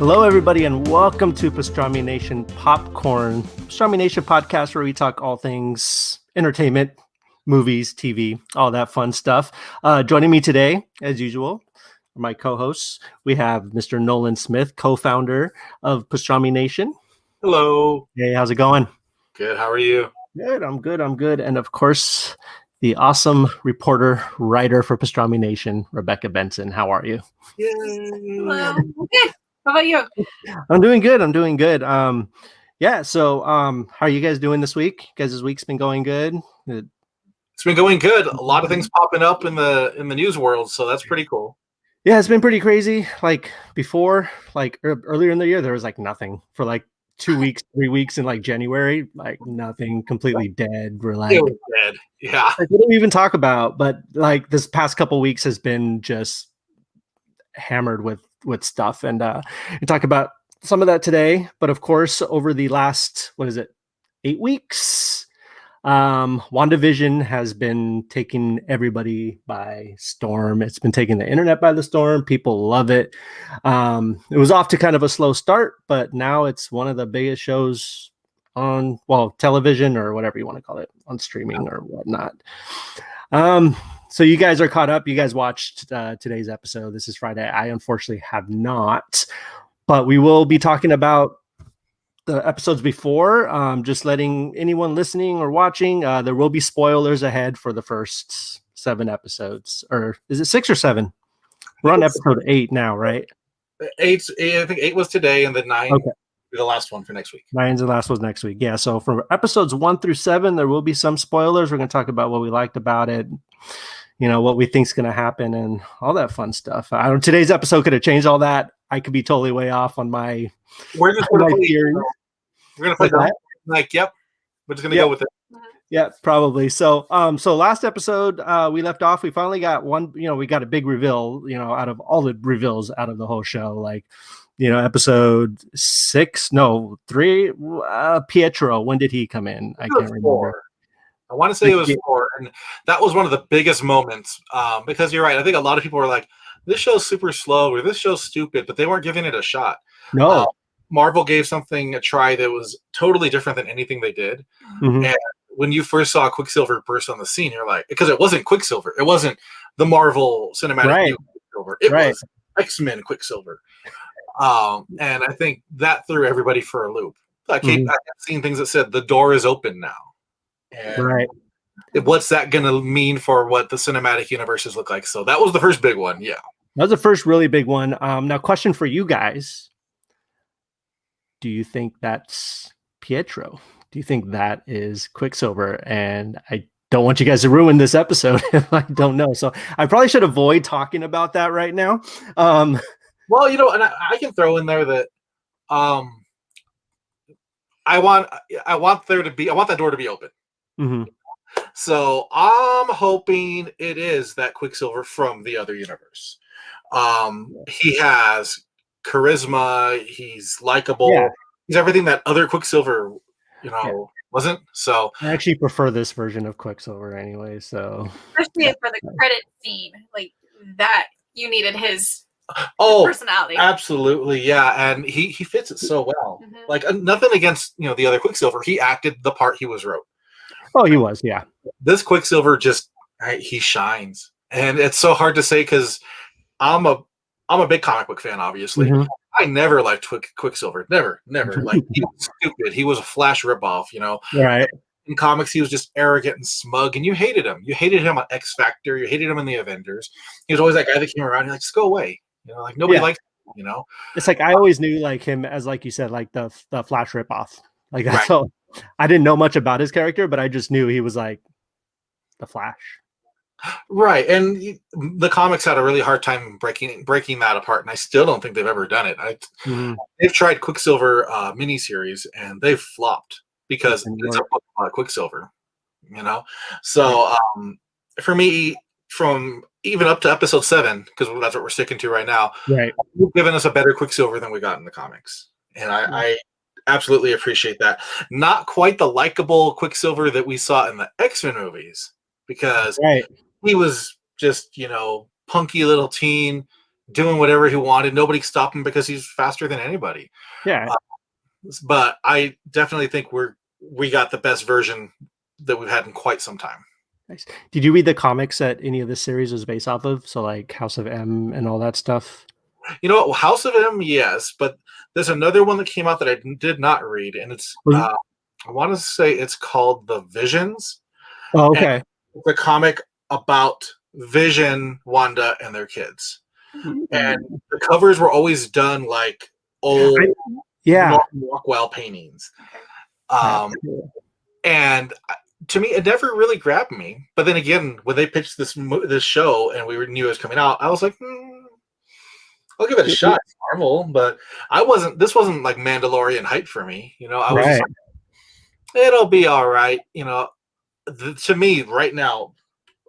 Hello, everybody, and welcome to Pastrami Nation Popcorn, Pastrami Nation podcast, where we talk all things entertainment, movies, TV, all that fun stuff. Joining me today, as usual, are my co-hosts. We have Mr. Nolan Smith, co-founder of Pastrami Nation. Hello. Hey, how's it going? Good. How are you? Good. I'm good. And of course, the awesome reporter, writer for Pastrami Nation, Rebecca Benson. How are you? Yay. Hello. Good. How about you? I'm doing good. So how are you guys doing this week? Guys' week's been going good. It's been going good. A lot of things popping up in the news world, so that's pretty cool. Yeah, it's been pretty crazy. Like before, earlier in the year, there was like nothing for like 2 weeks, 3 weeks in like January, like nothing, completely dead. We're like, it was dead. Yeah. Like, we don't even talk about, but like this past couple weeks has been just hammered with stuff, and we talk about some of that today. But of course, over the last 8 weeks, Wandavision has been taking everybody by storm. It's been taking the internet by the storm. People love it. It was off to kind of a slow start, but now it's one of the biggest shows on television, or whatever you want to call it, on streaming or whatnot. So you guys are caught up. You guys watched today's episode. This is Friday. I unfortunately have not, but we will be talking about the episodes before. Just letting anyone listening or watching, there will be spoilers ahead for the first 7 episodes. Or is it 6 or 7? We're on episode 8 now, right? 8. I think 8 was today, and then 9. Okay. The last one for next week. 9's the last was next week. Yeah. So from episodes 1 through 7, there will be some spoilers. We're going to talk about what we liked about it, what we think is going to happen, and all that fun stuff. Today's episode could have changed all that. I could be totally way off on my. We're just going to play that. Like, yep. We're just going to go with it. Yeah, probably. So last episode, we left off. We finally got one. We got a big reveal. Out of all the reveals out of the whole show, like. Episode 3, Pietro. When did he come in? I can't remember. I want to say it was 4, and that was one of the biggest moments, because you're right. I think a lot of people were like, this show's super slow, or this show's stupid, but they weren't giving it a shot. No. Marvel gave something a try that was totally different than anything they did. Mm-hmm. And when you first saw Quicksilver burst on the scene, you're like, because it wasn't Quicksilver. It wasn't the Marvel Cinematic Quicksilver. It was X-Men Quicksilver. And I think that threw everybody for a loop. I've seen things that said the door is open now. And what's that going to mean for what the cinematic universes look like? So that was the first big one. Yeah. That was the first really big one. Now, question for you guys. Do you think that's Pietro? Do you think that is Quicksilver? And I don't want you guys to ruin this episode if I don't know. So I probably should avoid talking about that right now. Well, and I can throw in there that I want that door to be open. Mm-hmm. So I'm hoping it is that Quicksilver from the other universe. He has charisma. He's likable. Yeah. He's everything that other Quicksilver, wasn't. So I actually prefer this version of Quicksilver anyway. So especially for the credit scene, like that, you needed his. Personality. Absolutely, yeah, and he fits it so well. Mm-hmm. Like nothing against the other Quicksilver. He acted the part he was wrote. Oh, he was, yeah. This Quicksilver he shines, and it's so hard to say because I'm a big comic book fan. Obviously, mm-hmm. I never liked Quicksilver. Never. Like he was stupid. He was a Flash ripoff. Right. In comics, he was just arrogant and smug, and you hated him. You hated him on X Factor. You hated him in the Avengers. He was always that guy that came around. You're like, just go away. Like nobody likes him, It's like I always knew like him as, like you said, like the Flash ripoff. Like that's all. I didn't know much about his character, but I just knew he was like the Flash. Right, and the comics had a really hard time breaking that apart, and I still don't think they've ever done it. They've tried Quicksilver miniseries, and they've flopped because it's a book about Quicksilver. So for me, from even up to episode 7, because that's what we're sticking to right now. Right, you've given us a better Quicksilver than we got in the comics, and I absolutely appreciate that. Not quite the likable Quicksilver that we saw in the X-Men movies, because he was just punky little teen, doing whatever he wanted. Nobody could stop him because he's faster than anybody. Yeah. But I definitely think we got the best version that we've had in quite some time. Nice. Did you read the comics that any of this series was based off of? So like House of M and all that stuff? You know what? House of M, yes, but there's another one that came out that I did not read, and it's I want to say it's called The Visions. Oh, okay. It's a comic about Vision, Wanda, and their kids. And the covers were always done like old Rockwell paintings. And to me, it never really grabbed me. But then again, when they pitched this show and we knew it was coming out, I was like, I'll give it a shot. It's Marvel, but this wasn't like Mandalorian hype for me. You know, I was just like, it'll be all right. You know, to me right now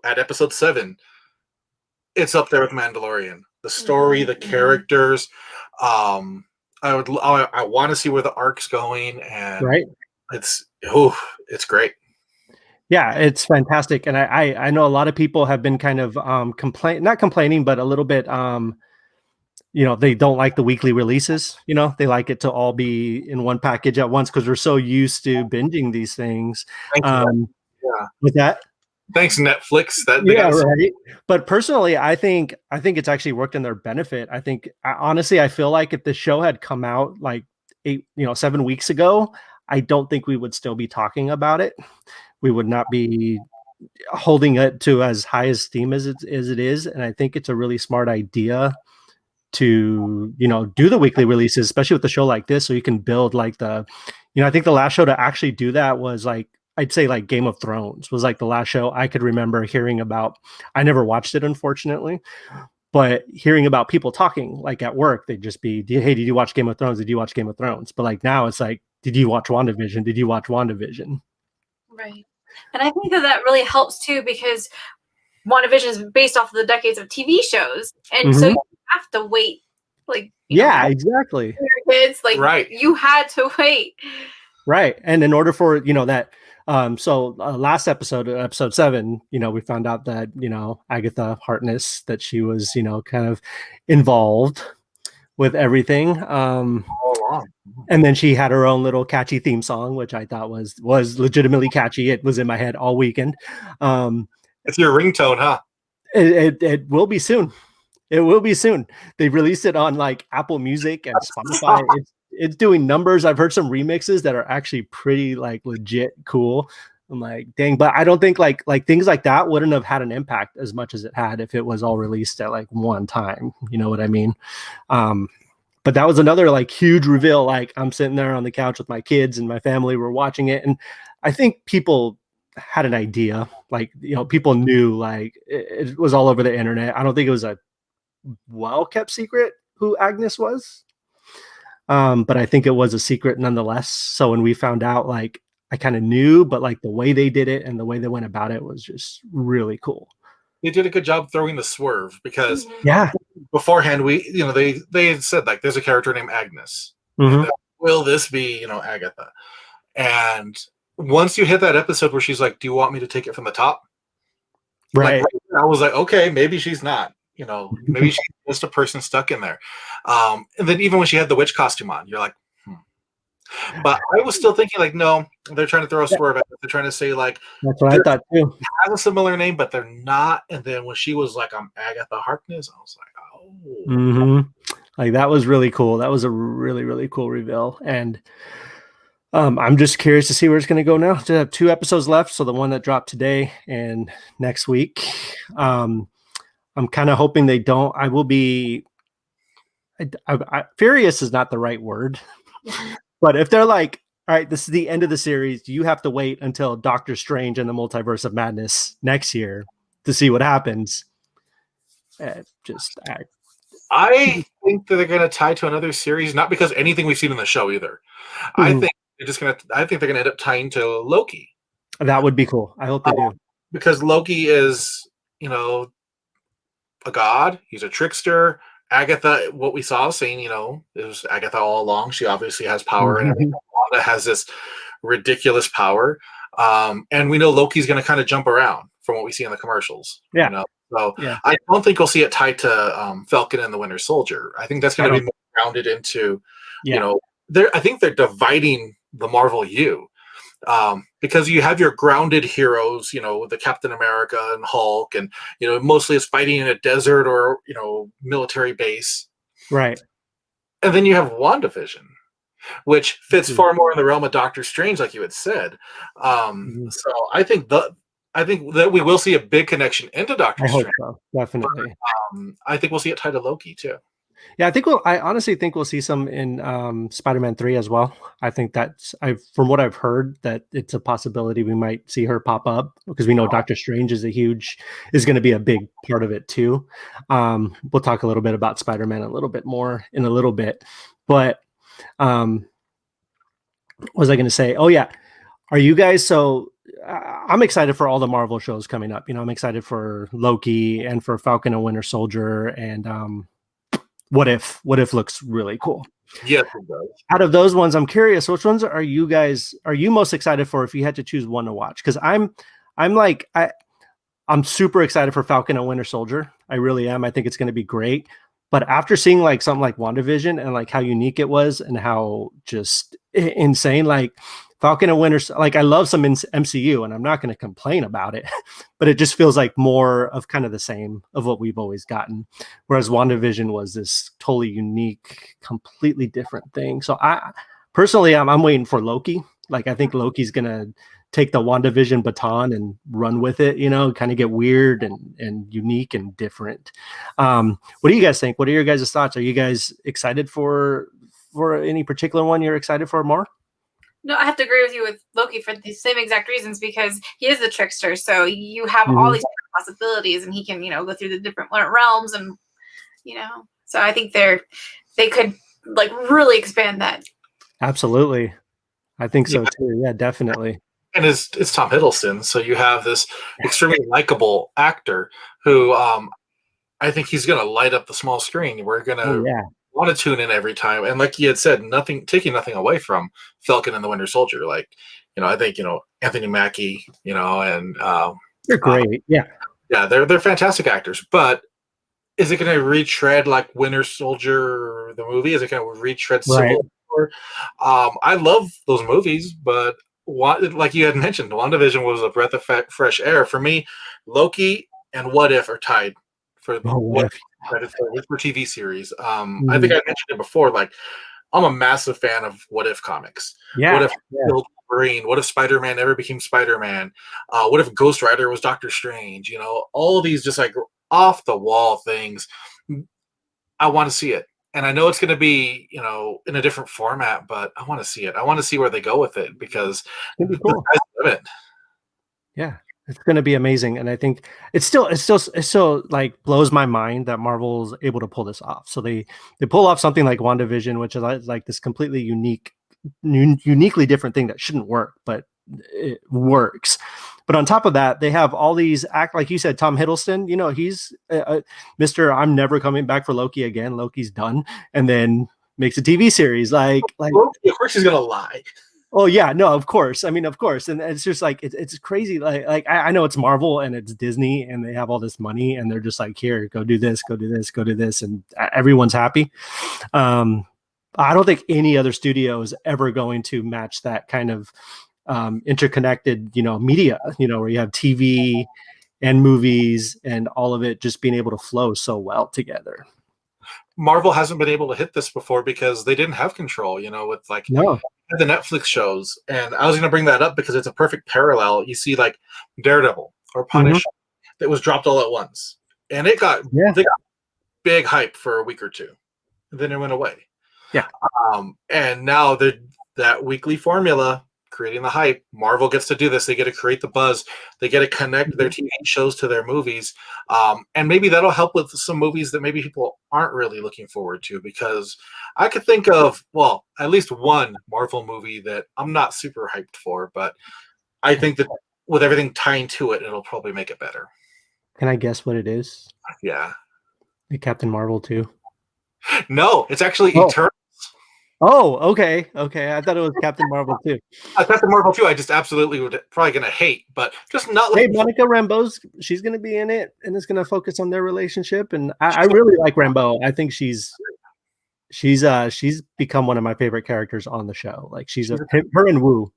at episode 7, it's up there with Mandalorian. The story, the characters. I want to see where the arc's going, and it's great. Yeah, it's fantastic, and I know a lot of people have been kind of not complaining, but a little bit you know, they don't like the weekly releases. You know, they like it to all be in one package at once because we're so used to binging these things. With that. Thanks, Netflix. Right. But personally, I think it's actually worked in their benefit. Honestly, I feel like if the show had come out like 7 weeks ago, I don't think we would still be talking about it. We would not be holding it to as high esteem as it is. And I think it's a really smart idea to, do the weekly releases, especially with a show like this, so you can build like I think the last show to actually do that was like, I'd say like Game of Thrones was like the last show I could remember hearing about. I never watched it, unfortunately, but hearing about people talking like at work, they'd just be, hey, did you watch Game of Thrones? Did you watch Game of Thrones? But like now it's like, did you watch WandaVision? Did you watch WandaVision? Right. And I think that really helps too, because WandaVision is based off of the decades of TV shows. And so you have to wait. Like, exactly. Your kids, like, you had to wait. Right. And in order for, that, last episode 7, we found out that, Agatha Harkness, that she was, kind of involved with everything. And then she had her own little catchy theme song, which I thought was legitimately catchy. It was in my head all weekend. It's your ringtone, huh? It will be soon. It will be soon. They released it on like Apple Music and Spotify. It's doing numbers. I've heard some remixes that are actually pretty like legit cool. I'm like, dang, but I don't think like things like that wouldn't have had an impact as much as it had if it was all released at like one time. You know what I mean? But that was another like huge reveal. Like I'm sitting there on the couch with my kids and my family were watching it. And I think people had an idea, like, people knew, like it was all over the internet. I don't think it was a well-kept secret who Agnes was. But I think it was a secret nonetheless. So when we found out, like, I kind of knew, but like the way they did it and the way they went about it was just really cool. They did a good job throwing the swerve because beforehand they had said like there's a character named Agnes. And will this be Agatha? And once you hit that episode where she's like, do you want me to take it from the top? Right. Like, I was like, okay, maybe she's not. Maybe she's just a person stuck in there. And then even when she had the witch costume on, you're like, But I was still thinking like, no, they're trying to throw a swerve at it. They're trying to say like, that's what I thought too. Has a similar name, but they're not. And then when she was like, I'm Agatha Harkness, I was like, oh. Like that was really cool. That was a really, really cool reveal. And I'm just curious to see where it's going to go now. To have 2 episodes left, so the one that dropped today and next week. I'm kind of hoping they don't. I will be. Furious is not the right word, but if they're like, all right, this is the end of the series, you have to wait until Doctor Strange and the Multiverse of Madness next year to see what happens. I think that they're going to tie to another series, not because anything we've seen in the show either. I think they're going to end up tying to Loki. That would be cool. I hope they do. Because Loki is, a god. He's a trickster. Agatha, what we saw saying, it was Agatha all along. She obviously has power, and Wanda has this ridiculous power. And we know Loki's going to kind of jump around from what we see in the commercials. Yeah. You know? So I don't think we'll see it tied to Falcon and the Winter Soldier. I think that's going to be more grounded into, you know, I think they're dividing the Marvel U. Because you have your grounded heroes, you know, the Captain America and Hulk, and, you know, mostly it's fighting in a desert or, you know, military base. Right. And then you have WandaVision, which fits far more in the realm of Doctor Strange, like you had said. So I think that we will see a big connection into Doctor Strange. I hope so, definitely. But, I think we'll see it tied to Loki too. Yeah, I honestly think we'll see some in Spider-Man 3 as well. I think from what I've heard, that it's a possibility we might see her pop up, because we know Doctor Strange is going to be a big part of it too. We'll talk a little bit about Spider-Man a little bit more in a little bit, but what was I going to say? Oh yeah. Are you guys, I'm excited for all the Marvel shows coming up. You know, I'm excited for Loki and for Falcon and Winter Soldier, and What If looks really cool. Yes, it does. Out of those ones, I'm curious, which ones are you most excited for if you had to choose one to watch? Because I'm super excited for Falcon and Winter Soldier. I really am. I think it's going to be great. But after seeing like something like WandaVision and like how unique it was and how just insane, like Falcon and Winter, like I love some MCU and I'm not going to complain about it, but it just feels like more of kind of the same of what we've always gotten. Whereas WandaVision was this totally unique, completely different thing. So I'm waiting for Loki. Like I think Loki's going to take the WandaVision baton and run with it, you know, kind of get weird and unique and different. What do you guys think? What are your guys' thoughts? Are you guys excited for any particular one you're excited for more? No, I have to agree with you with Loki for the same exact reasons, because he is the trickster. So you have all these possibilities, and he can, you know, go through the different realms, and you know. So I think they could like really expand that. Absolutely, I think so too. Yeah, definitely. And it's Tom Hiddleston, so you have this extremely likable actor who I think he's going to light up the small screen. We're going to want to tune in every time. And like you had said, taking nothing away from Falcon and the Winter Soldier. Like, you know, I think, you know, Anthony Mackie, you know, and they're great. Yeah, they're fantastic actors. But is it going to retread like Winter Soldier the movie? Is it going to retread Civil War? I love those movies, but like you had mentioned, WandaVision was a breath of fresh air for me. Loki and What If are tied for for TV series. I think I mentioned it before. Like, I'm a massive fan of What If comics. What if Wolverine? What if Spider-Man never became Spider-Man? What if Ghost Rider was Doctor Strange? You know, all of these just like off the wall things. I want to see it. And I know it's going to be, you know, in a different format, but I want to see it. I want to see where they go with it, because it'd be cool. Yeah, it's going to be amazing. And I think it still like blows my mind that Marvel's able to pull this off. So they pull off something like WandaVision, which is like this completely uniquely different thing that shouldn't work, but it works. But on top of that, they have all these like you said, Tom Hiddleston, you know, he's Mr. I'm never coming back for Loki again. Loki's done. And then makes a TV series. Like of course he's going to lie. Oh yeah, no, of course. I mean, of course. And it's just like, it's crazy. Like I know it's Marvel and it's Disney and they have all this money and they're just like, here, go do this, go do this, go do this. And everyone's happy. I don't think any other studio is ever going to match that kind of interconnected, you know, media, you know, where you have TV and movies and all of it just being able to flow so well together. Marvel hasn't been able to hit this before because they didn't have control, you know, with like the Netflix shows. And I was going to bring that up because it's a perfect parallel. You see like Daredevil or Punisher that was dropped all at once, and they got big hype for a week or two, and then it went away. Yeah. And now that weekly formula, creating the hype, Marvel gets to do this. They get to create the buzz. They get to connect their TV shows to their movies. And maybe that'll help with some movies that maybe people aren't really looking forward to, because I could think of, well, at least one Marvel movie that I'm not super hyped for, but I think that with everything tying to it, it'll probably make it better. Can I guess what it is? Yeah. The Captain Marvel 2? No, it's actually Eternals. Oh, okay. I thought it was Captain Marvel too. Captain Marvel too. I just absolutely would probably gonna hate, but just not. Hey, Monica Rambeau's she's gonna be in it, and it's gonna focus on their relationship. And I really like Rambeau. I think she's become one of my favorite characters on the show. Like her and Wu.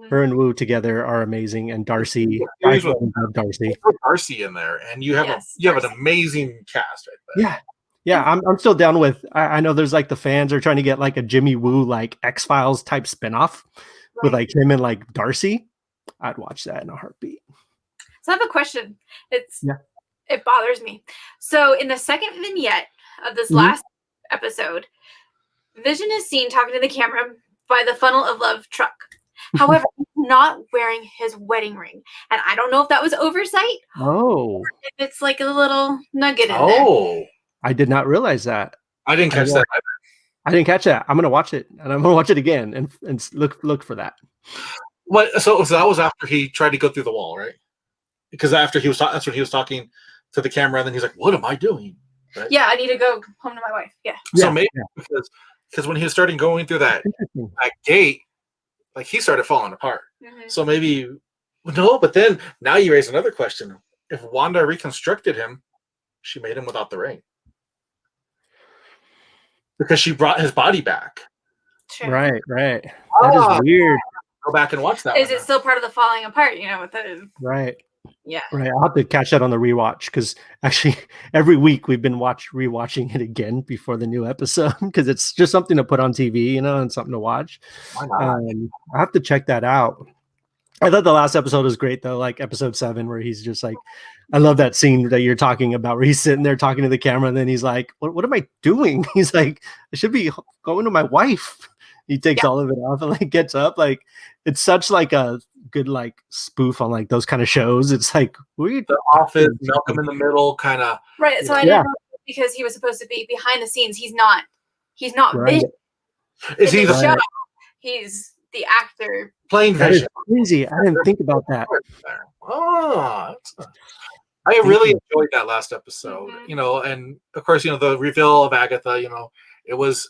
Her and Wu together are amazing, and Darcy. I love Darcy. Darcy in there, and you have an amazing cast right there. Yeah. I'm still down with. I know there's like the fans are trying to get like a Jimmy Woo like X-Files type spinoff with like him and like Darcy. I'd watch that in a heartbeat. So I have a question. It bothers me. So in the second vignette of this last episode, Vision is seen talking to the camera by the Funnel of Love truck. However, he's not wearing his wedding ring. And I don't know if that was oversight. Oh. If it's like a little nugget in there. I did not realize that. I didn't catch that either. I didn't catch that. I'm going to watch it. And I'm going to watch it again and look for that. What? So that was after he tried to go through the wall, right? Because after that's when he was talking to the camera, and then he's like, "What am I doing?" Right? Yeah, I need to go home to my wife. Yeah. So maybe because when he was starting going through that gate, like he started falling apart. So maybe no, but then now you raise another question. If Wanda reconstructed him, she made him without the ring. Because she brought his body back. Sure. Right. That is weird. Go back and watch that. Is it still part of the falling apart? With the right. Yeah. Right. I'll have to catch that on the rewatch because actually every week we've been rewatching it again before the new episode because it's just something to put on TV, and something to watch. I have to check that out. I thought the last episode was great though, like episode 7, where he's just like, I love that scene that you're talking about, where he's sitting there talking to the camera, and then he's like, "What am I doing?" He's like, "I should be going to my wife." He takes all of it off and like gets up. Like it's such like a good like spoof on like those kind of shows. It's like The Office, Malcolm in the Middle, kind of. Right. So I didn't know because he was supposed to be behind the scenes. He's not Vision. Is he the show? He's the actor playing Vision. Crazy. I didn't think about that. I really enjoyed that last episode, and of course, the reveal of Agatha, it was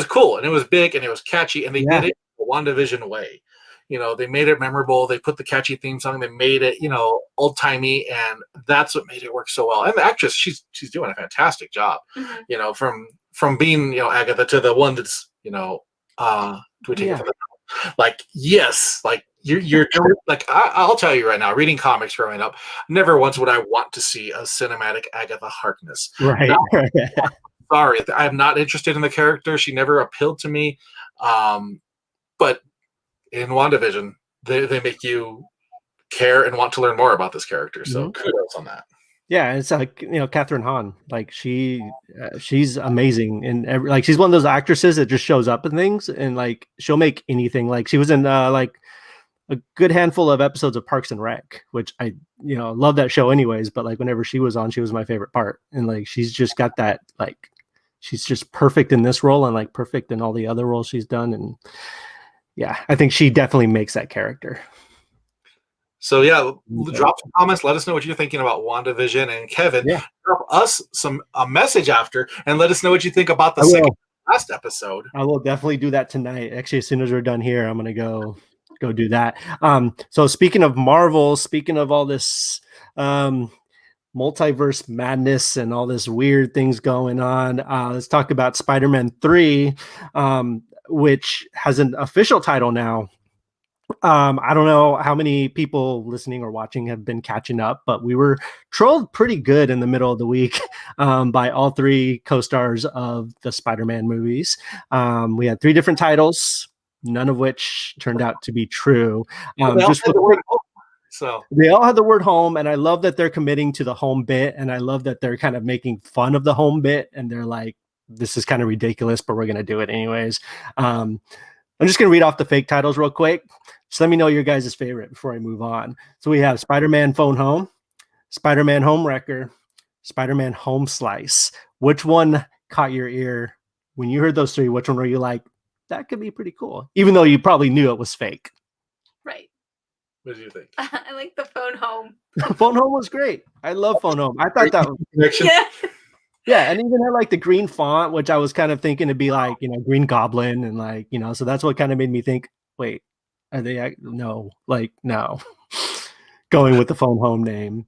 cool and it was big and it was catchy and they did it the WandaVision way. They made it memorable. They put the catchy theme song. They made it, old timey, and that's what made it work so well. And the actress, she's doing a fantastic job. From being Agatha to the one that's do we take it to the like yes, like you're like I'll tell you right now, reading comics growing up, never once would I want to see a cinematic Agatha Harkness. Right. Sorry, I'm not interested in the character. She never appealed to me. But in WandaVision, they make you care and want to learn more about this character. So kudos on that. Yeah, it's like Catherine Hahn, like she's amazing, and like she's one of those actresses that just shows up in things, and like she'll make anything. Like she was in like a good handful of episodes of Parks and Rec, which I love that show anyways. But like whenever she was on, she was my favorite part, and like she's just got that like she's just perfect in this role and like perfect in all the other roles she's done, and yeah, I think she definitely makes that character. So drop some comments. Let us know what you're thinking about WandaVision, and Kevin, drop us a message after, and let us know what you think about the last episode. I will definitely do that tonight. Actually, as soon as we're done here, I'm gonna go do that. So speaking of Marvel, speaking of all this multiverse madness and all this weird things going on, let's talk about Spider-Man 3, which has an official title now. I don't know how many people listening or watching have been catching up, but we were trolled pretty good in the middle of the week by all 3 co-stars of the Spider-Man movies. We had 3 different titles, none of which turned out to be true. So they all had the word home, and I love that they're committing to the home bit, and I love that they're kind of making fun of the home bit, and they're like, this is kind of ridiculous, but we're going to do it anyways. I'm just going to read off the fake titles real quick. Just let me know your guys' favorite before I move on. So we have Spider-Man Phone Home, Spider-Man Home Wrecker, Spider-Man Home Slice. Which one caught your ear? When you heard those 3, which one were you like, that could be pretty cool? Even though you probably knew it was fake. Right. What did you think? I like the Phone Home. Phone Home was great. I love Phone Home. I thought that was connection. Yeah. Yeah, and even had like the green font, which I was kind of thinking to be like, Green Goblin, and like, so that's what kind of made me think, wait, are they no, like no. Going with the phone home name.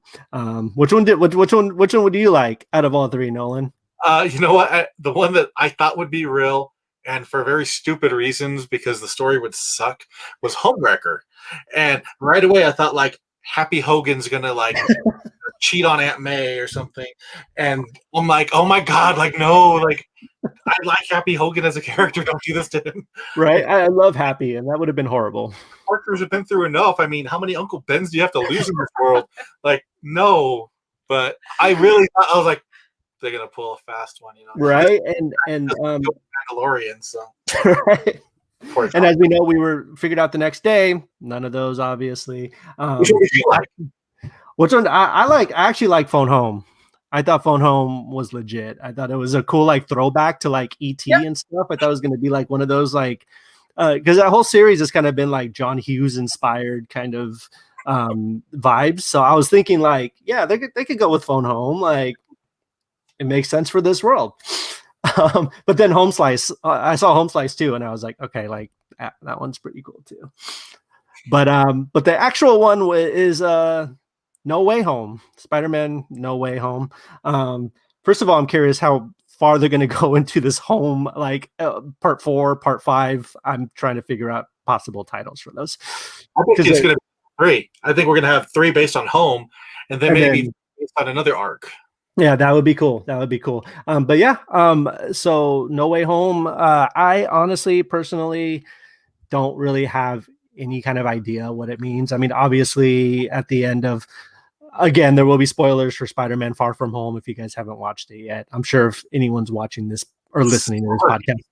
Which one would you like out of all three, Nolan? You know what? The one that I thought would be real, and for very stupid reasons, because the story would suck, was Homewrecker. And right away I thought like Happy Hogan's gonna like cheat on Aunt May or something. And I'm like, oh my God, like no, like I like Happy Hogan as a character. Don't do this to him. Right? Like, I love Happy, and that would have been horrible. Parkers have been through enough. I mean, how many Uncle Bens do you have to lose in this world? Like, no. But I really thought, I was like, they're gonna pull a fast one, Right? And Mandalorian, so right. And as we know, we were figured out the next day. None of those, obviously. Which one did you like? Which one I like? I actually like Phone Home. I thought Phone Home was legit. I thought it was a cool like throwback to like E.T. and stuff. I thought it was going to be like one of those like because that whole series has kind of been like John Hughes inspired kind of vibes. So I was thinking like, yeah, they could go with Phone Home. Like it makes sense for this world. But then Home Slice, I saw Home Slice too, and I was like, okay, like that one's pretty cool too. But the actual one is No Way Home, Spider-Man No Way Home. First of all, I'm curious how far they're going to go into this home, like part 4, part 5. I'm trying to figure out possible titles for those. I think it's going to be 3. I think we're going to have 3 based on Home, and then maybe based on another arc. Yeah, that would be cool. But yeah, so No Way Home. I honestly, personally, don't really have any kind of idea what it means. I mean, obviously, at the end of, again, there will be spoilers for Spider-Man Far From Home if you guys haven't watched it yet. I'm sure if anyone's watching this or listening to this podcast,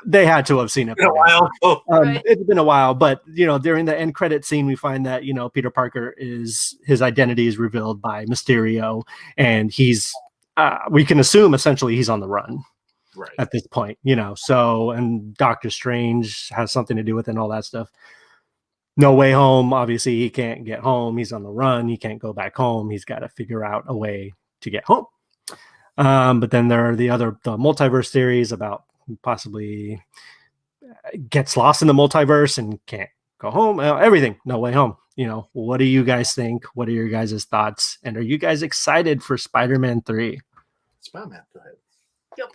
they had to have seen it. It's been a while. It's been a while, but during the end credit scene, we find that Peter Parker his identity is revealed by Mysterio, and he's we can assume essentially he's on the run. Right. At this point, so, and Doctor Strange has something to do with it and all that stuff. No Way Home, obviously he can't get home. He's on the run. He can't go back home. He's got to figure out a way to get home. But then there are the multiverse theories about possibly gets lost in the multiverse and can't go home. Everything, No Way Home. What do you guys think? What are your guys' thoughts? And are you guys excited for Spider-Man 3? Spider-Man, go ahead.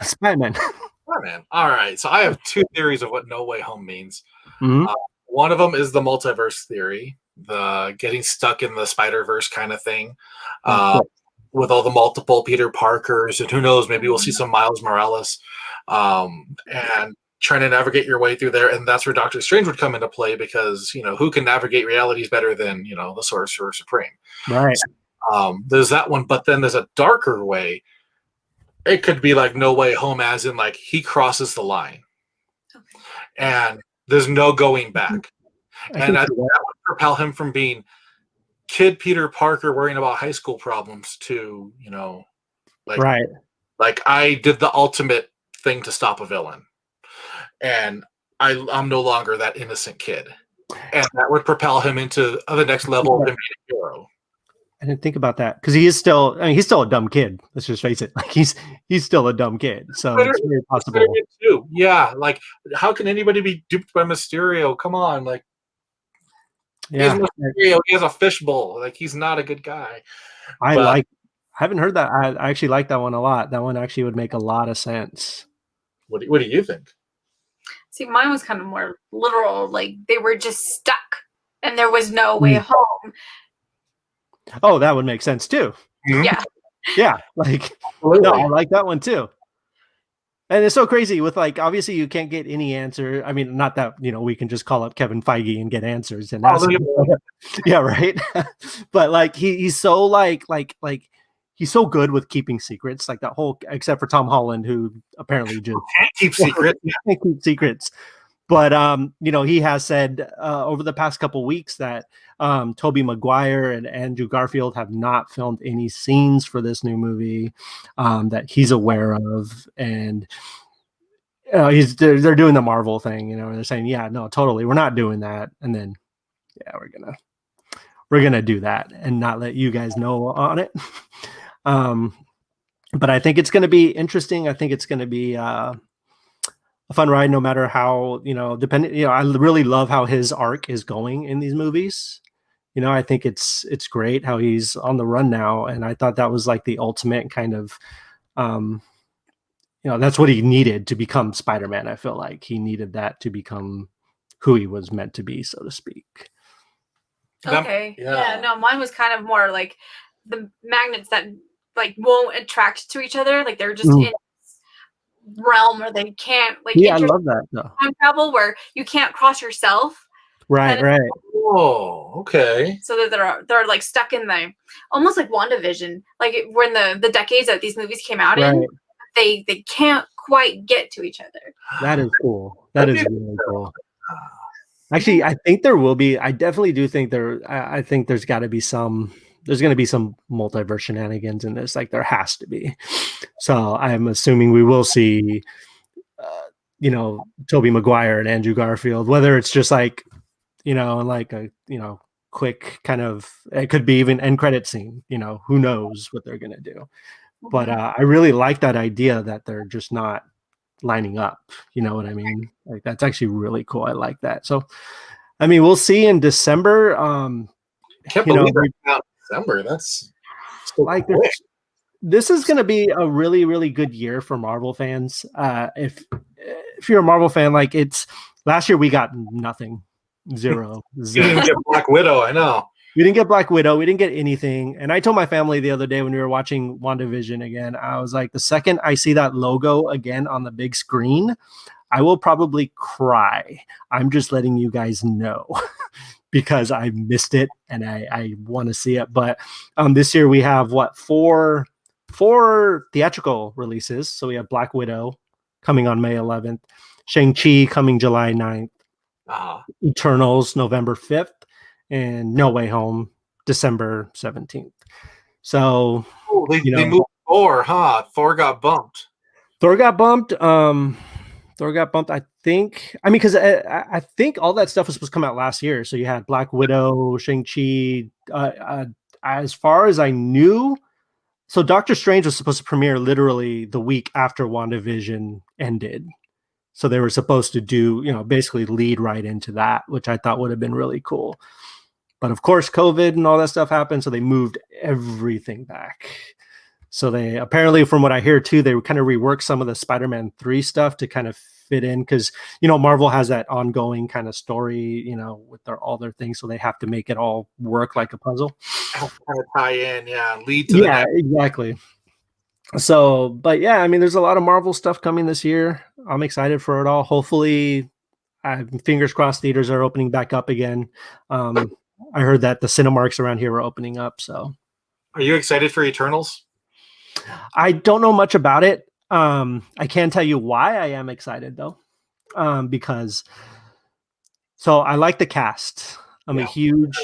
Spider-Man. All right. So I have 2 theories of what No Way Home means. Mm-hmm. One of them is the multiverse theory, the getting stuck in the Spider-Verse kind of thing, with all the multiple Peter Parkers, and who knows, maybe we'll see some Miles Morales, and trying to navigate your way through there. And that's where Doctor Strange would come into play because, who can navigate realities better than, the Sorcerer Supreme. Right. So, there's that one, but then there's a darker way. It could be like No Way Home, as in like he crosses the line, and there's no going back. And that would propel him from being kid Peter Parker worrying about high school problems to, like I did the ultimate thing to stop a villain, and I'm no longer that innocent kid, and that would propel him into the next level of him being a hero. I didn't think about that because he's still a dumb kid. Let's just face it. Like he's still a dumb kid. So it's very possible. Too. Yeah. Like how can anybody be duped by Mysterio? Come on. Like, yeah. Mysterio, he has a fishbowl. Like he's not a good guy. I haven't heard that. I actually like that one a lot. That one actually would make a lot of sense. What do you think? See, mine was kind of more literal. Like they were just stuck and there was no way home. Oh, that would make sense too. Yeah. Yeah. Like, no, I like that one too. And it's so crazy with like, obviously you can't get any answer. I mean, not that, we can just call up Kevin Feige and get answers and ask him. Yeah. Right. But like, he's so like he's so good with keeping secrets, like that whole, except for Tom Holland, who apparently just can't keep secrets. Can't keep secrets. But he has said over the past couple weeks that Tobey Maguire and Andrew Garfield have not filmed any scenes for this new movie that he's aware of, and they're doing the Marvel thing, they're saying, yeah, no, totally, we're not doing that, and then we're gonna do that and not let you guys know on it. But I think it's going to be interesting. I think it's going to be a fun ride, no matter how, depending, I really love how his arc is going in these movies. I think it's great how he's on the run now. And I thought that was like the ultimate kind of, that's what he needed to become Spider-Man. I feel like he needed that to become who he was meant to be, so to speak. Okay. Yeah. No, mine was kind of more like the magnets that like won't attract to each other. Like they're just in this realm where they can't like. Yeah, I love that though. Time travel where you can't cross yourself. Right. Oh, okay. So that they're like stuck in the almost like WandaVision, like when the decades that these movies came out in, they can't quite get to each other. That is cool. That is really cool. Actually, I think there will be. I definitely do think there. I think there's got to be some. There's going to be some multiverse shenanigans in this. Like there has to be. So I'm assuming we will see, Tobey Maguire and Andrew Garfield. Whether it's just like, like a quick kind of. It could be even end credit scene. Who knows what they're going to do. But I really like that idea that they're just not lining up. You know what I mean? Like that's actually really cool. I like that. So, I mean, we'll see in December. I can't believe it's out in December. That's so like this is going to be a really, really good year for Marvel fans. If you're a Marvel fan, like last year we got nothing, zero. You didn't get Black Widow. I know. We didn't get Black Widow. We didn't get anything. And I told my family the other day when we were watching WandaVision again, I was like, the second I see that logo again on the big screen, I will probably cry. I'm just letting you guys know because I missed it and I want to see it. But this year we have four theatrical releases. So we have Black Widow coming on May 11th, Shang Chi coming July 9th, Eternals November 5th. And No Way Home, December 17th. So they moved Thor, huh? Thor got bumped. I think. I mean, because I think all that stuff was supposed to come out last year. So you had Black Widow, Shang-Chi. As far as I knew, so Doctor Strange was supposed to premiere literally the week after WandaVision ended. So they were supposed to do, basically lead right into that, which I thought would have been really cool. But of course, COVID and all that stuff happened. So they moved everything back. So they apparently, from what I hear too, they kind of reworked some of the Spider-Man 3 stuff to kind of fit in. Because, Marvel has that ongoing kind of story, with all their things. So they have to make it all work like a puzzle. Kind of tie in, lead to the next. Exactly. So, but yeah, I mean, there's a lot of Marvel stuff coming this year. I'm excited for it all. Hopefully, fingers crossed, theaters are opening back up again. I heard that the Cinemarks around here are opening up. So, are you excited for Eternals? I don't know much about it. I can tell you why I am excited though, because I like the cast. I'm a huge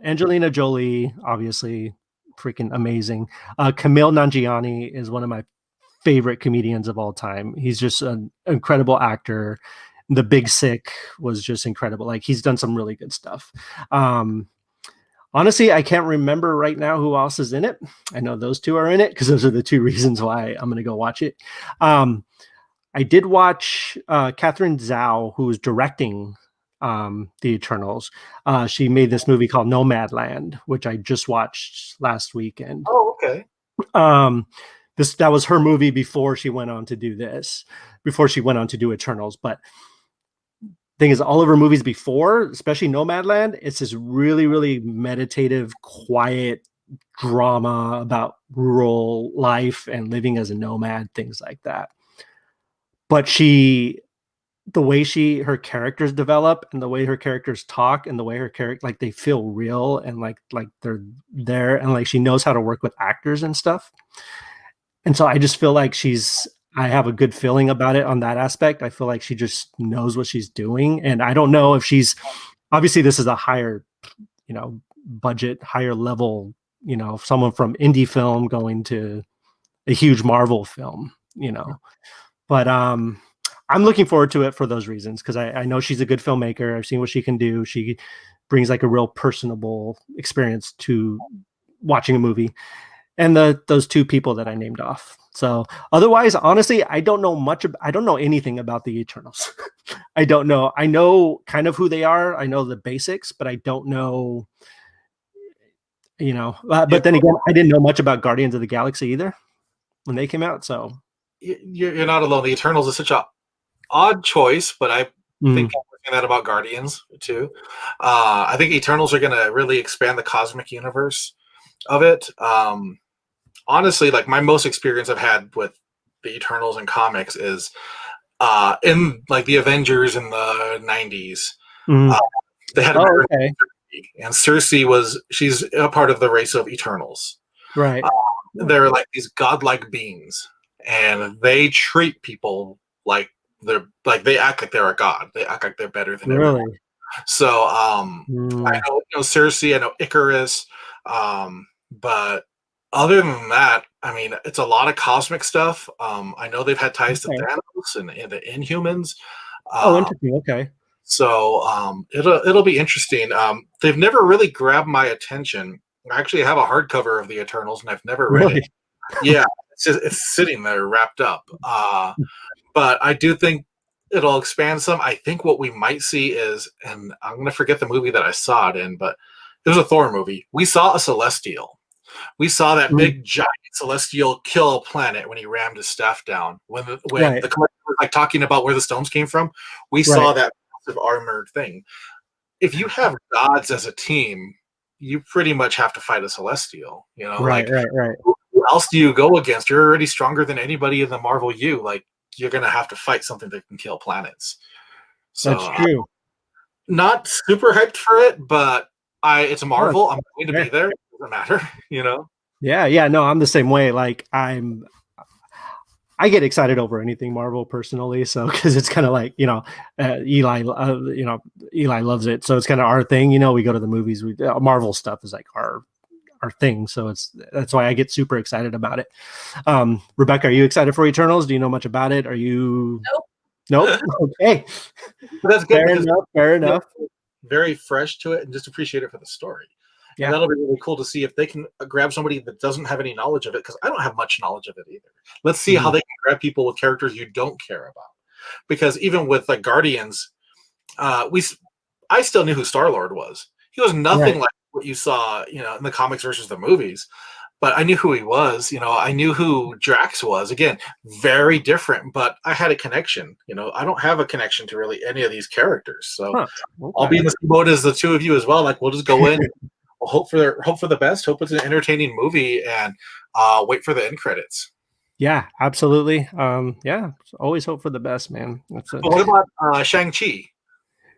Angelina Jolie, obviously, freaking amazing. Kumail Nanjiani is one of my favorite comedians of all time. He's just an incredible actor. The Big Sick was just incredible. Like he's done some really good stuff. Honestly, I can't remember right now who else is in it. I know those two are in it because those are the two reasons why I'm going to go watch it. I did watch Catherine Zhao, who is directing The Eternals. She made this movie called Nomadland, which I just watched last weekend. Oh, okay. That was her movie before she went on to do Eternals. But thing is, all of her movies before, especially Nomadland, it's this really, really meditative, quiet drama about rural life and living as a nomad, things like that. But the way her characters develop and the way her characters talk and the way her character, like they feel real and like they're there and like she knows how to work with actors and stuff. And so I just feel like I have a good feeling about it on that aspect. I feel like she just knows what she's doing. And I don't know if obviously this is a higher, budget, higher level, someone from indie film going to a huge Marvel film, but I'm looking forward to it for those reasons. Cause I know she's a good filmmaker. I've seen what she can do. She brings like a real personable experience to watching a movie. and those two people that I named off. So otherwise, honestly, I don't know anything about the Eternals. I don't know. I know kind of who they are. I know the basics, but I don't know, but then again, I didn't know much about Guardians of the Galaxy either when they came out. So you're not alone. The Eternals is such a odd choice, but I think I'm looking that about Guardians too. I think Eternals are going to really expand the cosmic universe of it. Honestly, like my most experience I've had with the Eternals in comics is in like the Avengers in the 90s. They had and she's a part of the race of Eternals. Right. They're like these godlike beings, and they treat people like they act like they're a god. They act like they're better than everyone. So I know Cersei, I know Icarus, but other than that, I mean, it's a lot of cosmic stuff. I know they've had ties to Thanos and the Inhumans. Interesting. Okay. So it'll be interesting. They've never really grabbed my attention. I actually have a hardcover of the Eternals, and I've never read it. Yeah, it's sitting there wrapped up. But I do think it'll expand some. I think what we might see is, and I'm going to forget the movie that I saw it in, but it was a Thor movie. We saw a Celestial. We saw that big giant Celestial kill a planet when he rammed his staff down. When the collector was like talking about where the stones came from, we saw that massive armored thing. If you have gods as a team, you pretty much have to fight a Celestial. Right. Who else do you go against? You're already stronger than anybody in the Marvel U. Like, you're going to have to fight something that can kill planets. So, that's true. Not super hyped for it, but it's a Marvel. I'm going to be there. It doesn't matter, Yeah. No, I'm the same way. Like I get excited over anything Marvel personally. So, cause it's kind of like, Eli loves it. So it's kind of our thing, we go to the movies, Marvel stuff is like our thing. So that's why I get super excited about it. Rebecca, are you excited for Eternals? Do you know much about it? Are you? Nope. Okay. That's good. Fair enough. Very fresh to it, and just appreciate it for the story. Yeah. And that'll be really cool to see if they can grab somebody that doesn't have any knowledge of it, because I don't have much knowledge of it either. Let's see how they can grab people with characters you don't care about. Because even with like Guardians, I still knew who Star-Lord was. He was nothing like what you saw, in the comics versus the movies. But I knew who he was. I knew who Drax was. Again, very different, but I had a connection. I don't have a connection to really any of these characters. So I'll be in the same boat as the two of you as well. Like, we'll just go in, we'll hope for the best, hope it's an entertaining movie, and wait for the end credits. Yeah, absolutely. Always hope for the best, man. What about Shang Chi?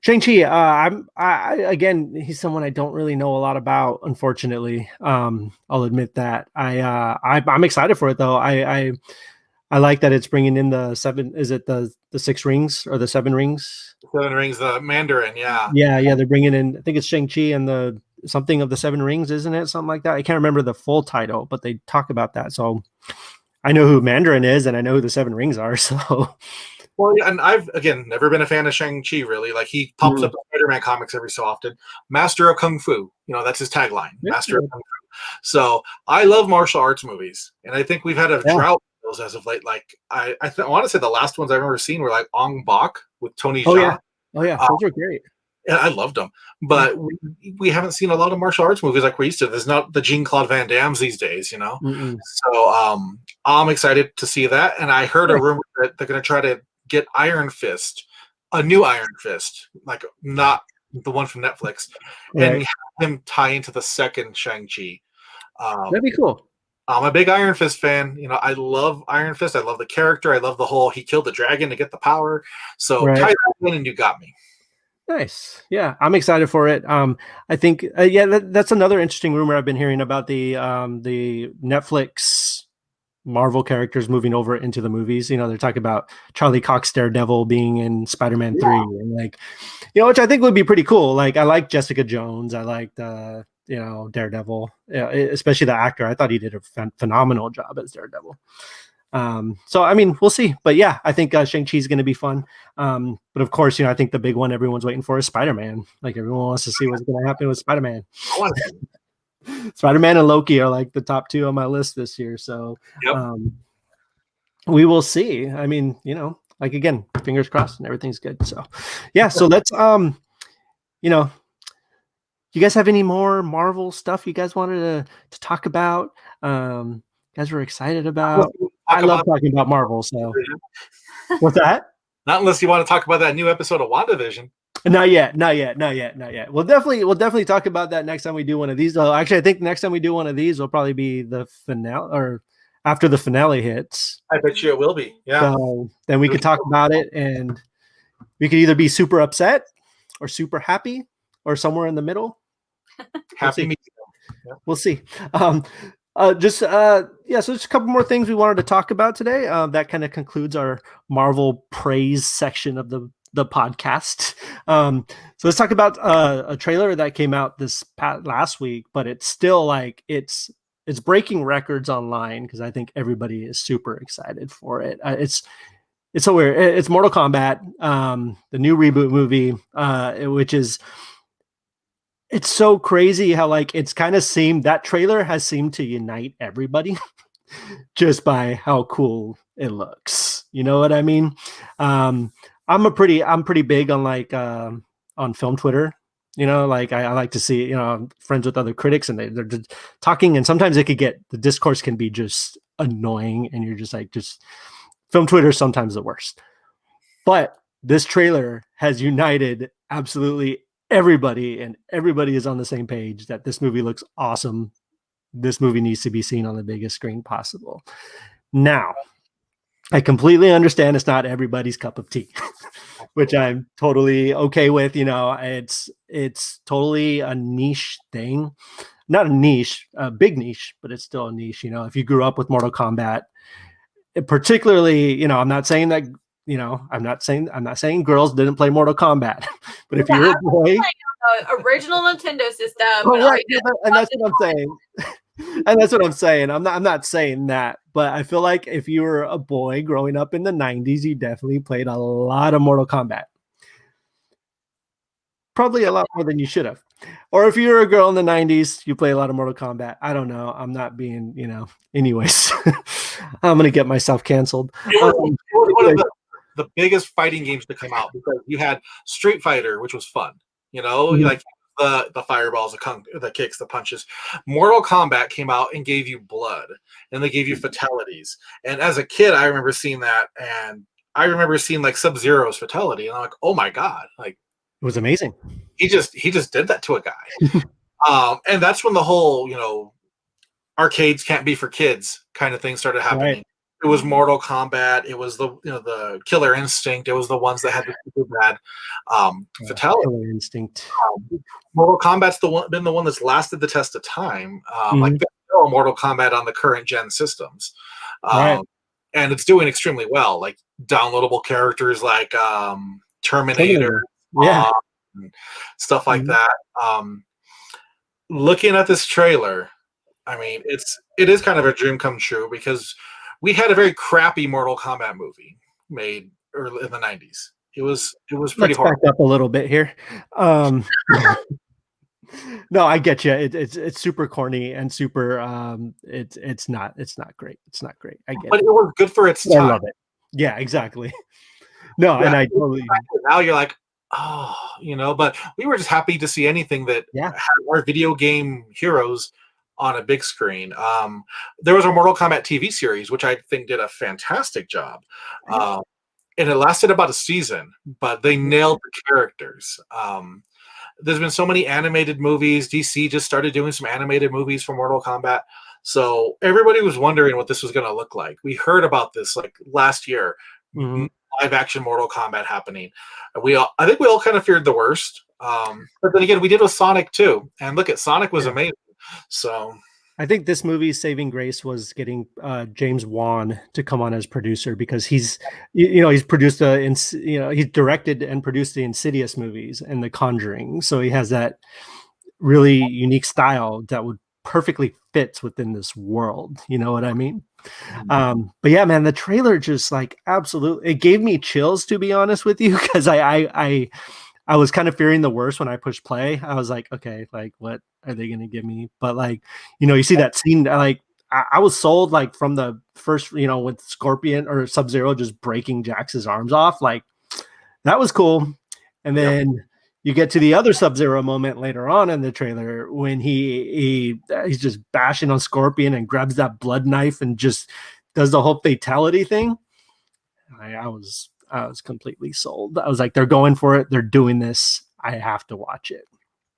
Shang Chi, again, he's someone I don't really know a lot about, unfortunately. I'll admit that. I'm excited for it though. I like that it's bringing in the seven. Is it the 6 rings or the 7 rings? 7 rings, the Mandarin. Yeah. They're bringing in. I think it's Shang Chi and the something of the 7 rings, isn't it? Something like that. I can't remember the full title, but they talk about that. So I know who Mandarin is, and I know who the 7 rings are. So. Well, and I've, again, never been a fan of Shang-Chi, really. Like, he pops up in Spider-Man comics every so often. Master of Kung Fu. That's his tagline. Master of Kung Fu. So I love martial arts movies. And I think we've had a drought of those as of late. Like, I want to say the last ones I've ever seen were like Ong Bak with Tony Jaa. Oh, yeah. Those are great. And I loved them. But we haven't seen a lot of martial arts movies like we used to. There's not the Jean-Claude Van Dammes these days, So I'm excited to see that. And I heard a rumor that they're going to try to get Iron Fist, a new Iron Fist, like not the one from Netflix, and have him tie into the second Shang-Chi. That'd be cool. I'm a big Iron Fist fan. I love Iron Fist. I love the character. I love the whole he killed the dragon to get the power. So tie that in and you got me. Nice. Yeah, I'm excited for it. I think that's another interesting rumor I've been hearing about the Netflix Marvel characters moving over into the movies. They're talking about Charlie Cox Daredevil being in Spider-Man 3, and which I think would be pretty cool. Like, I like Jessica Jones. I liked Daredevil, especially the actor. I thought he did a phenomenal job as Daredevil. So I mean, we'll see. But yeah, I think Shang-Chi is going to be fun. But of course, I think the big one everyone's waiting for is Spider-Man. Like, everyone wants to see what's going to happen with Spider-Man. Spider-Man and Loki are like the top 2 on my list this year. So Yep. We will see. I mean, like again, fingers crossed and everything's good. So yeah, so let's you guys have any more Marvel stuff you guys wanted to talk about? Guys were excited about. I love talking about Marvel. So what's that? Not unless you want to talk about that new episode of WandaVision. Not yet. We'll definitely talk about that next time we do one of these. Actually, I think next time we do one of these will probably be the finale or after the finale hits. I bet you it will be. Yeah. So then we could talk about it, and we could either be super upset or super happy or somewhere in the middle. Happy. We'll see. So just a couple more things we wanted to talk about today. That kind of concludes our Marvel praise section of the podcast. So let's talk about a trailer that came out last week, but it's still like it's breaking records online because I think everybody is super excited for it. It's so weird. It's Mortal Kombat, the new reboot movie, which is. It's so crazy how like it's kind of seemed that trailer has seemed to unite everybody just by how cool it looks. You know what I mean? I'm pretty big on like on film Twitter. Like I like to see, I'm friends with other critics and they're just talking, and sometimes the discourse can be just annoying and you're just film Twitter is sometimes the worst. But this trailer has united absolutely everybody, and everybody is on the same page that this movie looks awesome. This movie needs to be seen on the biggest screen possible. Now, I completely understand it's not everybody's cup of tea, which I'm totally okay with. It's totally a niche thing. Not a niche, a big niche, but it's still a niche. If you grew up with Mortal Kombat, particularly, I'm not saying that I'm not saying girls didn't play Mortal Kombat, but if you're a boy, original Nintendo system, right, and that's what I'm saying, and that's what I'm saying. I'm not saying that, but I feel like if you were a boy growing up in the '90s, you definitely played a lot of Mortal Kombat, probably a lot more than you should have. Or if you're a girl in the '90s, you play a lot of Mortal Kombat. I don't know. I'm not being, anyways. I'm gonna get myself canceled. The biggest fighting games to come out because you had Street Fighter, which was fun, like the fireballs, the kicks, the punches. Mortal Kombat came out and gave you blood, and they gave you fatalities. And as a kid, I remember seeing that, and I remember seeing like Sub-Zero's fatality, and I'm like, oh my god, like it was amazing. He just did that to a guy, and that's when the whole arcades can't be for kids kind of thing started happening. Right. It was Mortal Kombat. It was the Killer Instinct. It was the ones that had the super bad fatality. Killer Instinct. Mortal Kombat's been the one that's lasted the test of time. Like Mortal Kombat on the current gen systems, right. And it's doing extremely well. Like downloadable characters like Terminator, and stuff like that. Looking at this trailer, I mean, it is kind of a dream come true because we had a very crappy Mortal Kombat movie made early in the 90s. It was pretty hard. Back up a little bit here. No, I get you. It's super corny and super. It's not great. It's not great. I get but it was good for its time. I love it. Yeah, exactly. No, and I totally. Now you're like, oh, but we were just happy to see anything that had our video game heroes on a big screen. There was a Mortal Kombat TV series, which I think did a fantastic job. And it lasted about a season, but they nailed the characters. There's been so many animated movies. DC just started doing some animated movies for Mortal Kombat. So everybody was wondering what this was going to look like. We heard about this like last year, live action Mortal Kombat happening. I think we all kind of feared the worst. But then again, we did with Sonic too. And look, Sonic was amazing. So I think this movie's saving grace was getting James Wan to come on as producer because he's produced he's directed and produced the Insidious movies and The Conjuring. So he has that really unique style that would perfectly fits within this world. You know what I mean? But yeah, man, the trailer just like absolutely, it gave me chills, to be honest with you, because I I was kind of fearing the worst when I pushed play. I was like, okay, like what are they gonna give me? But like, you see that scene, like I was sold like from the first, with Scorpion or Sub-Zero just breaking Jax's arms off. Like that was cool. And then you get to the other Sub-Zero moment later on in the trailer when he's just bashing on Scorpion and grabs that blood knife and just does the whole fatality thing. I was completely sold. I was like, they're going for it. They're doing this. I have to watch it.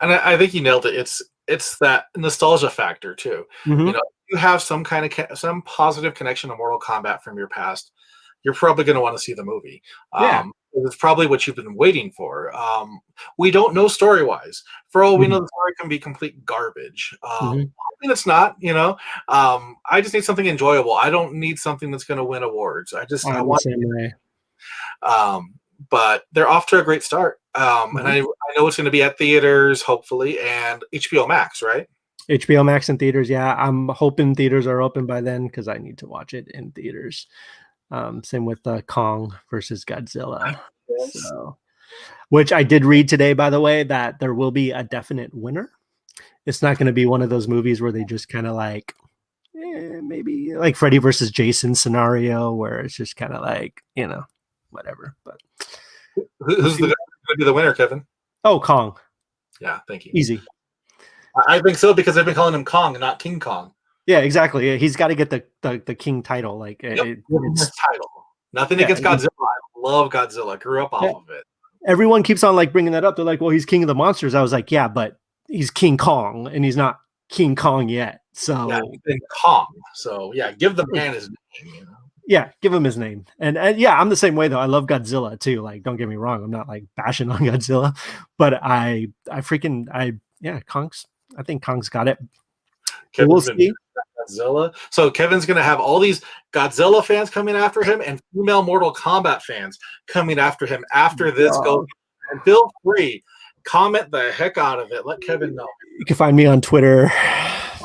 And I think you nailed it. It's that nostalgia factor too. Mm-hmm. You have some kind of some positive connection to Mortal Kombat from your past. You're probably going to want to see the movie. It's probably what you've been waiting for. We don't know story-wise. For all we know, the story can be complete garbage. And it's not, I just need something enjoyable. I don't need something that's going to win awards. I want the same way. But they're off to a great start. And I know it's going to be at theaters, hopefully, and HBO Max, right? HBO Max in theaters, yeah. I'm hoping theaters are open by then because I need to watch it in theaters. Same with Kong versus Godzilla. So, which I did read today, by the way, that there will be a definite winner. It's not going to be one of those movies where they just kind of like, maybe like Freddy versus Jason scenario where it's just kind of like, whatever. But who's going to be the winner, Kevin? Oh, Kong. Yeah, thank you. Easy. I think so because they've been calling him Kong and not King Kong. Yeah, exactly. Yeah, he's got to get the king title. Like it's title. Nothing against Godzilla. I love Godzilla. Grew up off of it. Everyone keeps on like bringing that up. They're like, "Well, he's king of the monsters." I was like, "Yeah, but he's King Kong, and he's not King Kong yet." So he's been Kong. So give the man his name. Yeah, give him his name. And yeah, I'm the same way though. I love Godzilla too. Like, don't get me wrong. I'm not like bashing on Godzilla, but Kong's. I think Kong's got it. We'll see. Godzilla. So Kevin's going to have all these Godzilla fans coming after him and female Mortal Kombat fans coming after him after this goes. And feel free, comment the heck out of it. Let Kevin know. You can find me on Twitter,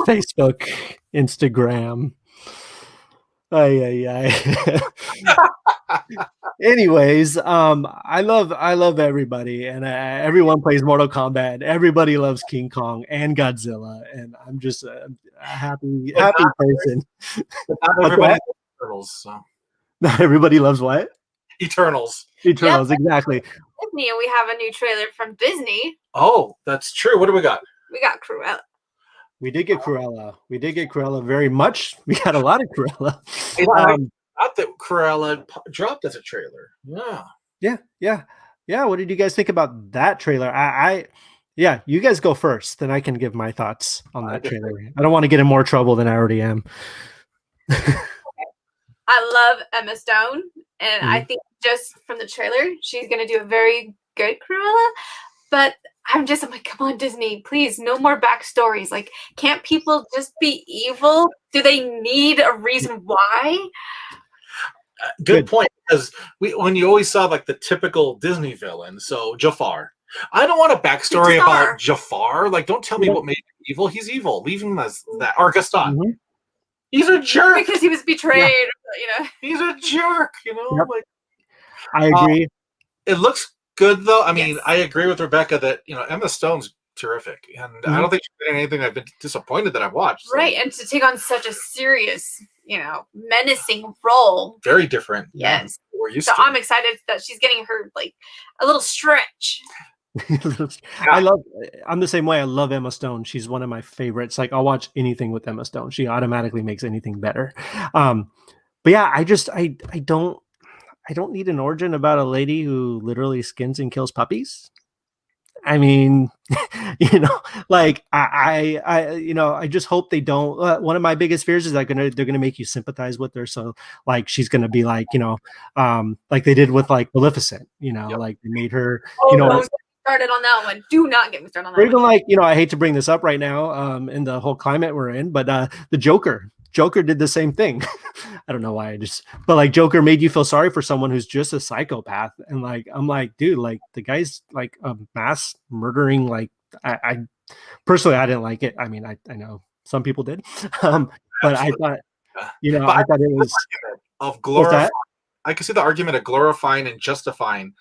Facebook, Instagram. Anyways, I love everybody, and everyone plays Mortal Kombat. Everybody loves King Kong and Godzilla, and I'm just a happy person. Not everybody loves Eternals. So. Not everybody loves what? Eternals, exactly. Disney, and we have a new trailer from Disney. Oh, that's true. What do we got? We got Cruella. We did get Cruella very much. We got a lot of Cruella. Not that Cruella dropped as a trailer. Yeah. What did you guys think about that trailer? You guys go first, then I can give my thoughts on that trailer. I don't want to get in more trouble than I already am. I love Emma Stone, and I think just from the trailer, she's going to do a very good Cruella. But I'm like, come on, Disney, please, no more backstories. Like, can't people just be evil? Do they need a reason why? Good point. Because when you always saw like the typical Disney villain, so Jafar. I don't want a backstory about Jafar. Like, don't tell me what made him evil. He's evil. Leave him as that. Or Gaston. He's a jerk because he was betrayed. He's a jerk. Like I agree. It looks good though. I mean, I agree with Rebecca that Emma Stone's terrific, and I don't think she's been anything I've been disappointed that I've watched. So. Right, and to take on such a serious, menacing role, very different. Yes, we're used to. So I'm excited that she's getting her like a little stretch. I'm the same way. I love Emma Stone. She's one of my favorites. Like, I'll watch anything with Emma Stone. She automatically makes anything better. But yeah, I don't need an origin about a lady who literally skins and kills puppies. I mean, like I just hope they don't. One of my biggest fears is that they're gonna make you sympathize with her. So like she's gonna be like, like they did with like Maleficent. Like they made her. Started on that one. Do not get me started on that. Or even like I hate to bring this up right now, in the whole climate we're in, but the Joker did the same thing. I don't know why but like Joker made you feel sorry for someone who's just a psychopath. And like, I'm like, dude, like the guy's like a mass murdering. Like I personally, I didn't like it. I mean, I know some people did. But I thought, I thought it was of glorifying. I can see the argument of glorifying and justifying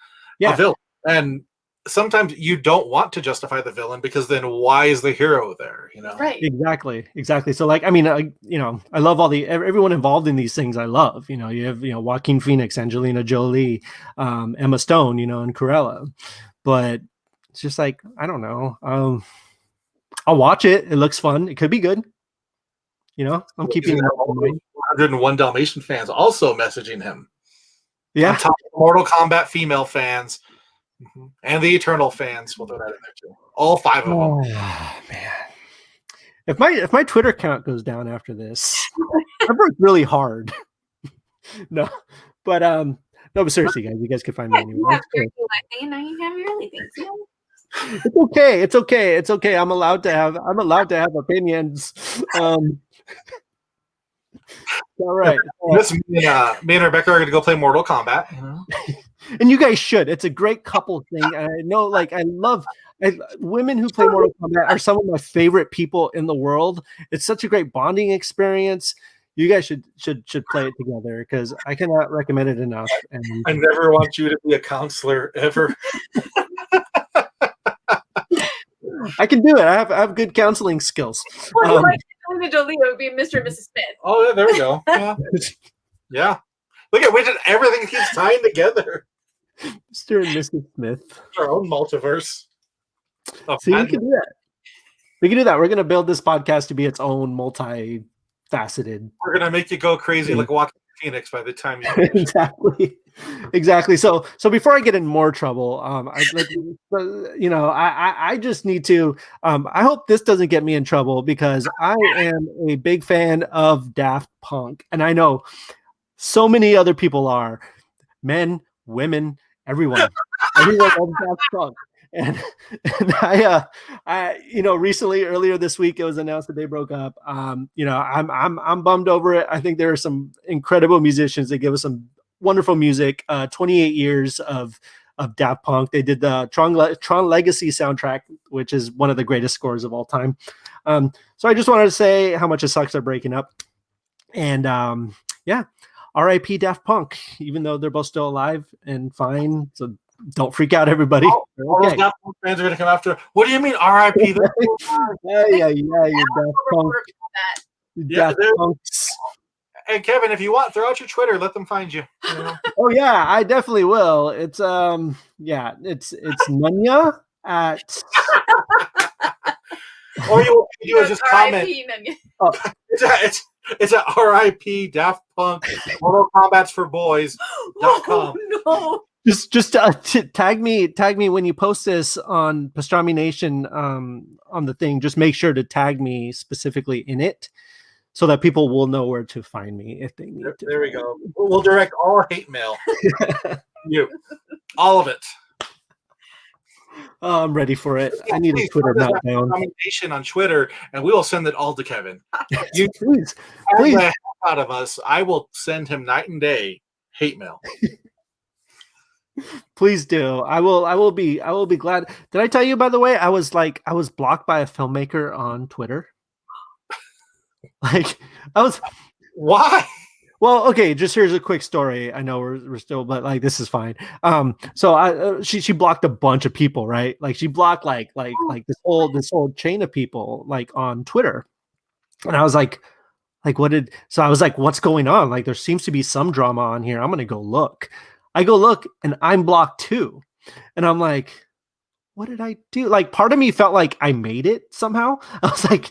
a villain. And sometimes you don't want to justify the villain because then why is the hero there? Right. Exactly. So like, I mean, I love all everyone involved in these things. I love, you have, Joaquin Phoenix, Angelina Jolie, Emma Stone, and Cruella, but it's just like, I don't know. I'll watch it. It looks fun. It could be good. I'm keeping 101 Dalmatian fans also messaging him. Yeah. On top of Mortal Kombat female fans and the Eternal fans. We'll throw that in there too. All 5 of them. Oh man. If my Twitter account goes down after this, I've worked really hard. No, but seriously, guys, you guys can find me anywhere. You have really things. It's okay. I'm allowed to have opinions. All right. Me and Rebecca are going to go play Mortal Kombat. And you guys should. It's a great couple thing. And I know, like, women who play Mortal Kombat are some of my favorite people in the world. It's such a great bonding experience. You guys should play it together because I cannot recommend it enough. And I never want you to be a counselor ever. I can do it. I have good counseling skills. Jolie would be Mr. and Mrs. Smith. Oh yeah, there we go. Yeah. Yeah. Look at everything keeps tying together. Mr. and Mrs. Smith. Our own multiverse. See, we can do that. We can do that. We're going to build this podcast to be its own multifaceted. We're going to make you go crazy like Joaquin Phoenix by the time you finish. Exactly. So before I get in more trouble, I just need to. I hope this doesn't get me in trouble because I am a big fan of Daft Punk, and I know so many other people are, men, women, everyone loves Daft Punk. And I recently, earlier this week, it was announced that they broke up. I'm bummed over it. I think there are some incredible musicians that give us some wonderful music. 28 years of Daft Punk. They did the Tron Legacy soundtrack, which is one of the greatest scores of all time. So I just wanted to say how much it sucks they're breaking up. And R.I.P. Daft Punk, even though they're both still alive and fine. So don't freak out, everybody. All those Daft Punk fans are going to come after. What do you mean R.I.P.? Yeah, you Daft Punk. Daft Punks. And Kevin, if you want, throw out your Twitter. Let them find you. Oh yeah, I definitely will. It's it's Nunya at. Or you do is just comment. It's at RIP Daft Punk Mortal Kombat's for Boys.com. No. Just tag me when you post this on Pastrami Nation on the thing. Just make sure to tag me specifically in it so that people will know where to find me if they need to. There we go. We'll direct all hate mail. You. All of it. Oh, I'm ready for it. I need a Twitter meltdown. Nomination on Twitter, and we will send it all to Kevin. You please. Out of us, I will send him night and day hate mail. Please do. I will be glad. Did I tell you, by the way, I was blocked by a filmmaker on Twitter. Why? Well, okay, just here's a quick story. I know we're still, but like this is fine. So she blocked a bunch of people, right? Like she blocked like this whole chain of people like on Twitter. And I was like so I was like, what's going on? Like there seems to be some drama on here. I'm gonna go look. I go look and I'm blocked too. And I'm like, what did I do? Like part of me felt like I made it somehow. I was like,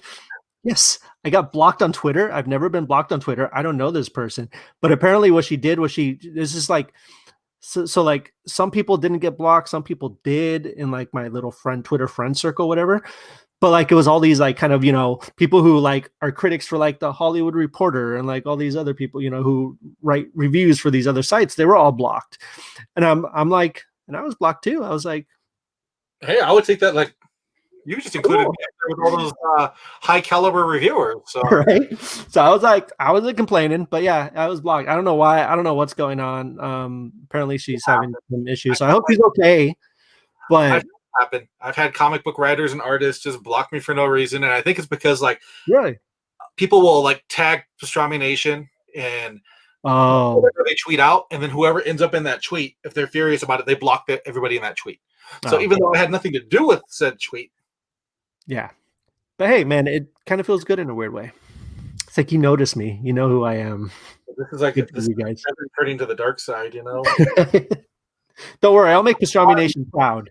yes, I got blocked on Twitter. I've never been blocked on Twitter. I don't know this person. But apparently what she did was this is like, so like some people didn't get blocked. Some people did in like my little Twitter friend circle, whatever. But like it was all these like kind of, people who like are critics for like the Hollywood Reporter and like all these other people, who write reviews for these other sites. They were all blocked. And I'm like, and I was blocked too. I was like, hey, I would take that. Like you just included me with all those high caliber reviewers. So. Right. So I wasn't complaining, but yeah, I was blocked. I don't know why. I don't know what's going on. Apparently she's having some issues. So I hope she's okay. But happen. I've had comic book writers and artists just block me for no reason, and I think it's because like really people will like tag Pastrami Nation and whatever they tweet out, and then whoever ends up in that tweet, if they're furious about it, they block everybody in that tweet. So even though I had nothing to do with said tweet. Yeah. But hey, man, it kind of feels good in a weird way. It's like you notice me. You know who I am. This is like Good this for you guys. turning to the dark side, you know. Don't worry, I'll make Pastrami Nation proud.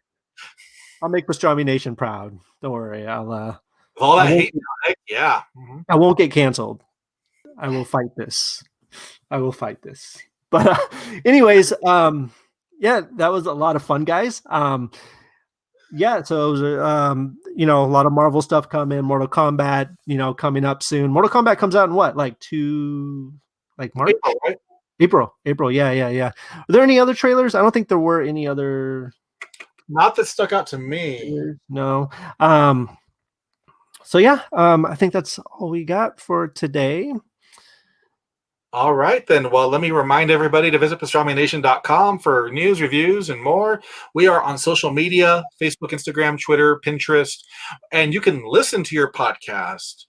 I'll make Pastrami Nation proud. Don't worry. I'll With all that hate, yeah. Mm-hmm. I won't get canceled. I will fight this. But anyways, yeah, that was a lot of fun, guys. Yeah, so it was, a lot of Marvel stuff coming. Mortal Kombat, coming up soon. Mortal Kombat comes out in what, like March? April, right? April. Yeah. Are there any other trailers? I don't think there were any other. Not that stuck out to me. No. So yeah, I think that's all we got for today. All right, then. Well, let me remind everybody to visit pastramination.com for news, reviews, and more. We are on social media, Facebook, Instagram, Twitter, Pinterest, and you can listen to your podcast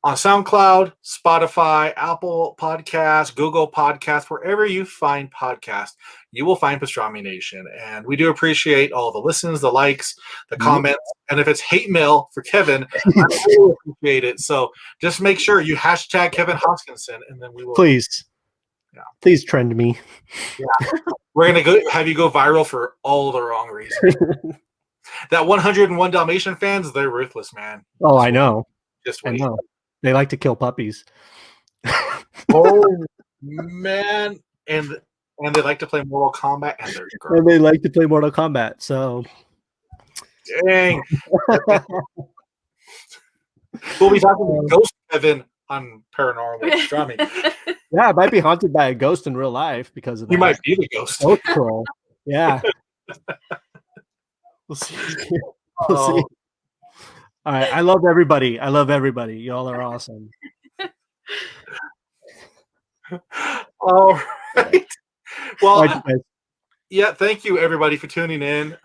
on SoundCloud, Spotify, Apple Podcasts, Google Podcasts, wherever you find podcasts, you will find Pastrami Nation. And we do appreciate all the listens, the likes, the comments. And if it's hate mail for Kevin, I really appreciate it. So just make sure you hashtag Kevin Hoskinson, and then we will. Please. Yeah. Please trend me. Yeah. We're going to have you go viral for all the wrong reasons. That 101 Dalmatian fans, they're ruthless, man. Oh, I know. Just wait. I know. They like to kill puppies. Oh, man. And they like to play Mortal Kombat, and they're girls. And they like to play Mortal Kombat, so. Dang. We'll be talking to Ghost Kevin on Paranormal Pastrami. Yeah, I might be haunted by a ghost in real life because of that. You might be the ghost. Ghost troll. Yeah. We'll see. We'll see. All right. I love everybody. Y'all are awesome. All right. Well, right, yeah, thank you everybody for tuning in.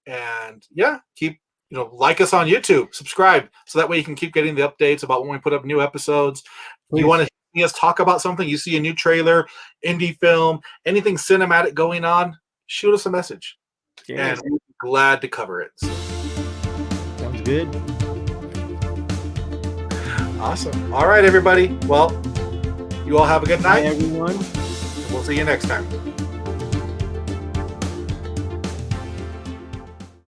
And yeah, keep like us on YouTube, subscribe, so that way you can keep getting the updates about when we put up new episodes. Please. You want to see us talk about something, you see a new trailer, indie film, anything cinematic going on, shoot us a message. Yeah. And we'll be glad to cover it. So. Sounds good. Awesome. All right, everybody. Well, you all have a good night. Bye, everyone. We'll see you next time.